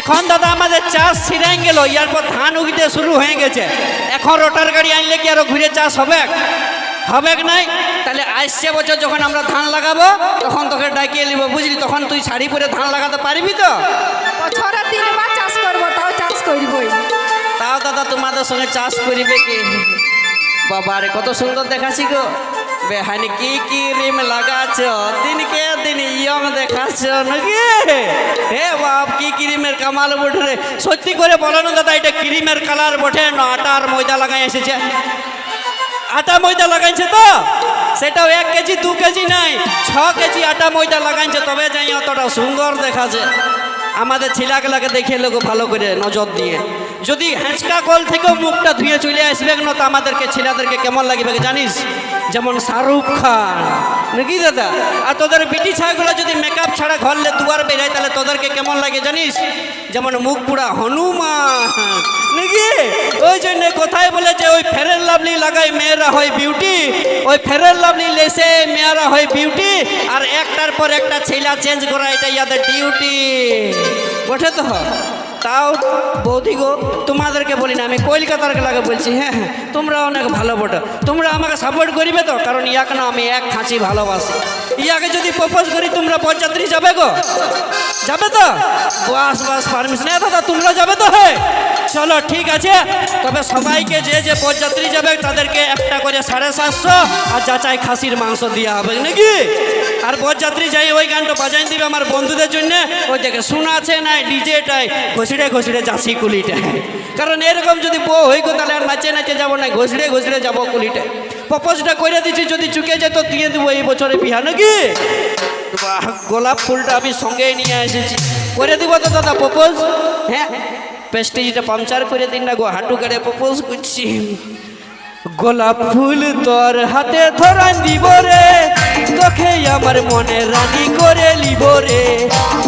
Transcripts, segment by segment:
এখন দাদা আমাদের চাষ ছিড়াই গেল, এরপর ধান উগিতে শুরু হয়ে গেছে। এখন রোটার গাড়ি আনলে কি আরো ঘুরে চাষ হবে? হবে নাই? তাহলে আসছে বছর যখন আমরা ধান লাগাবো তখন তোকে ডাকিয়ে নিব, বুঝলি? তখন তুই শাড়ি পরে ধান লাগাতে পারবি তো? বছরে 3 বার চাষ করবো, তাও চাষ করবই। তাও দাদা তোমাদের সঙ্গে চাষ করিবে কি? বাবারে কত সুন্দর দেখাচ্ছি গো। বেহানি কি ক্রিম লাগাচ্ছ, দিনকে দিন ইয়ং দেখাচ্ছ নাকি? হে বাপ, কি ক্রিমের কামাল বটে রে। সত্যি করে বলো না দাদা, এটা ক্রিমের কালার বটে না আটার ময়দা লাগাই এসেছে? আটা ময়দা লাগাইছে তো, সেটাও 1 কেজি 2 কেজি নাই, 6 কেজি আটা ময়দা লাগাইছে, তবে যাই অতটা সুন্দর দেখাচ্ছে। আমাদের ছেলেগুলাকে দেখে লোক ভালো করে নজর দিয়ে, যদি হ্যাঁচকা কল থেকেও মুখটা ধুয়ে চলে আসবে না তো আমাদেরকে ছেলেদেরকে কেমন লাগবে জানিস? যেমন শাহরুখ খান নাকি দাদা? আর তোদের বিটি ছাগুলো যদি মেকআপ ছাড়া ঘরলে দুয়ার বেরায় তাহলে তোদেরকে কেমন লাগে জানিস? যেমন মুখ পুরা হনুমান নাকি? ওই জন্য কোথায় বলেছে, ওই ফেয়ার অ্যান্ড লাভলি লাগাই মেয়েরা হয় বিউটি, ওই ফেয়ার অ্যান্ড লাভলি লেসে মেয়েরা হয় বিউটি, আর একটার পর একটা ছেলা চেঞ্জ করা এটা ইয়াদের ডিউটি বটে তো। তাও বৌদি গো, তোমাদেরকে বলি না, আমি কলকাতার লাগে বলছি। হ্যাঁ হ্যাঁ, তোমরা অনেক ভালো বটো, তোমরা আমাকে সাপোর্ট করিবে তো? কারণ ইয়াকে না আমি এক খাঁচি ভালোবাসি। ইয়াকে যদি প্রপোজ করি তোমরা বরযাত্রী যাবে গো? যাবে তো? বাস বাস পারমিশন দাদা, তোমরা যাবে তো? হ্যাঁ চলো ঠিক আছে, তবে সবাইকে যে যে বরযাত্রী যাবে তাদেরকে একটা করে 750 আর যাচাই খাসির মাংস দেওয়া হবে নাকি? আর বরযাত্রী যাই ওই গানটা বাজাই দিবে আমার বন্ধুদের জন্য, ওই দেখে শোনাছে না ডিজেটাই ঘষড়ে ঘষড়ে যাচ্ছি কুলিটা। কারণ এরকম যদি বউ হয়ে গো তাহলে আর নাচে নাচে যাবো না, ঘষড়ে ঘষড়ে যাবো কুলিটা। প্রপোজটা করে দিচ্ছি, যদি চুকে যেত দিয়ে দেবো এই বছরে বিহা নাকি? গোলাপ ফুলটা আমি সঙ্গেই নিয়ে এসেছি, করে দিব তো দাদা প্রপোজ। হ্যাঁ, পেস্টিজটা পাংচার করে দিন না গো, হাঁটু কাটে প্রপোজ করছি। গোলাপ ফুল তোর হাতে ধরা দিব রে, তোকে আমার মনে রানী করে লিব রে।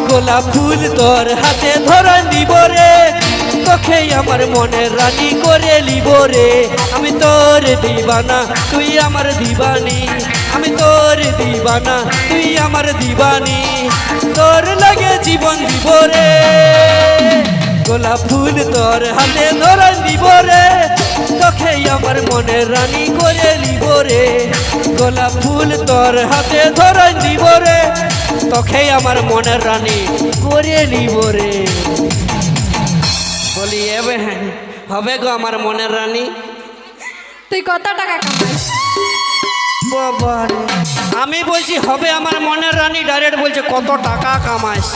গোলাপ ফুল তোর হাতে ধরা দিব রে, তোকে আমার মনে রানী করে লিব রে। আমি তোর দিবানা, তুই আমার দিবানি, আমি তোর দিবানা, তুই আমার দিবানি, তোর লাগে জীবন দিব রে। গোলাপ ফুল তোর হাতে ধরা দিব রে, তোকে আমার মনে রানী করে লিব রে। গোলাপ ফুল তোর হাতে ধরা দিব রে, তোকে আমার মনের রানী করে লিব রে। বলি এবে হবে গো আমার মনের রানী? তুই কত টাকা কামাস? বাবা রে, আমি বলছি হবে আমার মনের রানী, ডাইরেক্ট বলছে কত টাকা কামাস।